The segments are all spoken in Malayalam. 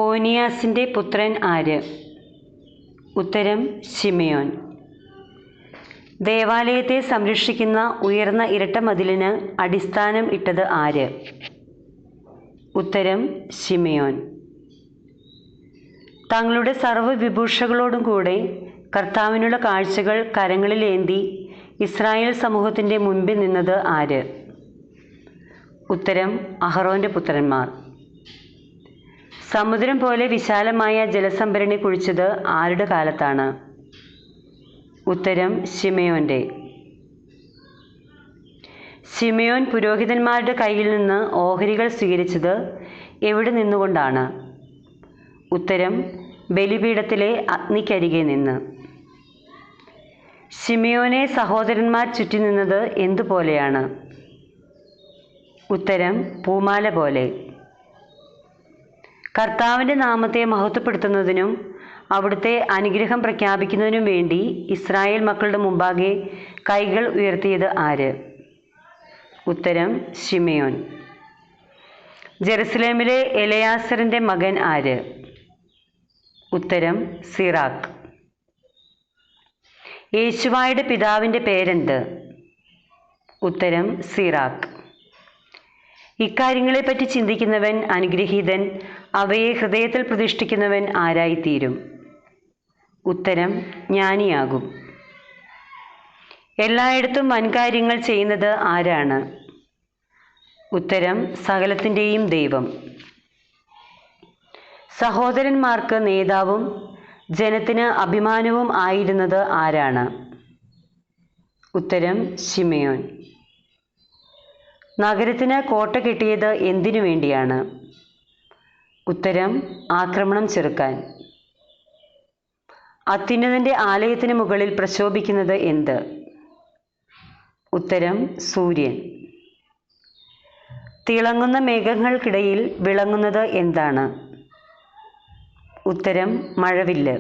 ഓനിയാസിൻ്റെ പുത്രൻ ആര്? ഉത്തരം ശിമെയോൻ. ദേവാലയത്തെ സംരക്ഷിക്കുന്ന ഉയർന്ന ഇരട്ട മതിലിന് അടിസ്ഥാനം ഇട്ടത് ആര്? ഉത്തരം ശിമെയോൻ. തങ്ങളുടെ സർവ്വവിഭൂഷകളോടും കൂടെ കർത്താവിനുള്ള കാഴ്ചകൾ കരങ്ങളിലേന്തി ഇസ്രായേൽ സമൂഹത്തിൻ്റെ മുൻപിൽ നിന്നത് ആര്? ഉത്തരം അഹറോൻ്റെ പുത്രന്മാർ. സമുദ്രം പോലെ വിശാലമായ ജലസംഭരണി കുഴിച്ചത് ആരുടെ കാലത്താണ്? ഉത്തരം ശിമെയോൻ്റെ. ശിമെയോൻ പുരോഹിതന്മാരുടെ കയ്യിൽ നിന്ന് ഓഹരികൾ സ്വീകരിച്ചത് എവിടെ നിന്നുകൊണ്ടാണ്? ഉത്തരം ബലിപീഠത്തിലെ അഗ്നിക്കരികെ നിന്ന്. ശിമെയോനെ സഹോദരന്മാർ ചുറ്റി നിന്നത് എന്തുപോലെയാണ്? ഉത്തരം പൂമാല പോലെ. കർത്താവിൻ്റെ നാമത്തെ മഹത്വപ്പെടുത്തുന്നതിനും അവിടുത്തെ അനുഗ്രഹം പ്രഖ്യാപിക്കുന്നതിനും വേണ്ടി ഇസ്രായേൽ മക്കളുടെ മുമ്പാകെ കൈകൾ ഉയർത്തിയത് ആര്? ഉത്തരം ശിമെയോൻ. ജെറുസലേമിലെ എലെയാസറിൻ്റെ മകൻ ആര്? ഉത്തരം സിറാക്ക്. യേശുവായുടെ പിതാവിൻ്റെ പേരെന്ത്? ഉത്തരം സിറാക്ക്. ഇക്കാര്യങ്ങളെപ്പറ്റി ചിന്തിക്കുന്നവൻ അനുഗ്രഹീതൻ, അവയെ ഹൃദയത്തിൽ പ്രതിഷ്ഠിക്കുന്നവൻ ആരായിത്തീരും? ഉത്തരം ജ്ഞാനിയാകും. എല്ലായിടത്തും വൻകാര്യങ്ങൾ ചെയ്യുന്നത് ആരാണ്? ഉത്തരം സകലത്തിൻ്റെയും ദൈവം. സഹോദരന്മാർക്ക് നേതാവും ജനത്തിന് അഭിമാനവും ആയിരുന്നത് ആരാണ്? ഉത്തരം ശിമെയോൻ. നഗരത്തിന് കോട്ട കെട്ടിയത് എന്തിനു വേണ്ടിയാണ്? ഉത്തരം ആക്രമണം ചെറുക്കാൻ. അത്യുന്നതൻ്റെ ആലയത്തിന് മുകളിൽ പ്രശോഭിക്കുന്നത് എന്ത്? ഉത്തരം സൂര്യൻ. തിളങ്ങുന്ന മേഘങ്ങൾക്കിടയിൽ വിളങ്ങുന്നത് എന്താണ്? ഉത്തരം മഴവില്ല്.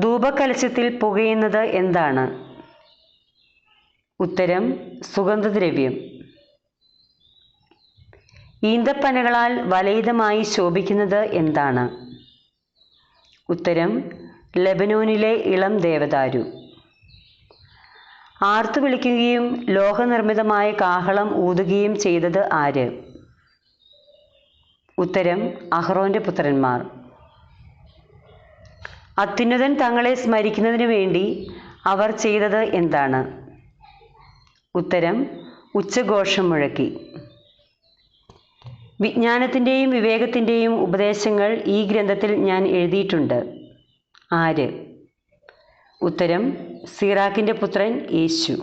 ധൂപകലശത്തിൽ പുകയുന്നത് എന്താണ്? ഉത്തരം സുഗന്ധദ്രവ്യം. ഈന്തപ്പനകളാൽ വലയിതമായി ശോഭിക്കുന്നത് എന്താണ്? ഉത്തരം ലെബനോനിലെ ഇളം ദേവദാരു. ആർത്തു വിളിക്കുകയും ലോഹനിർമ്മിതമായ കാഹളം ഊതുകയും ചെയ്തത് ആര്? ഉത്തരം അഹറോൻ്റെ പുത്രന്മാർ. അത്യുന്നതൻ തങ്ങളെ സ്മരിക്കുന്നതിന് വേണ്ടി അവർ ചെയ്തത് എന്താണ്? ഉത്തരം ഉച്ചഘോഷം മുഴക്കി. വിജ്ഞാനത്തിൻ്റെയും വിവേകത്തിൻ്റെയും ഉപദേശങ്ങൾ ഈ ഗ്രന്ഥത്തിൽ ഞാൻ എഴുതിയിട്ടുണ്ട്. ആര്? ഉത്തരം സിറാക്കിൻ്റെ പുത്രൻ യേശു.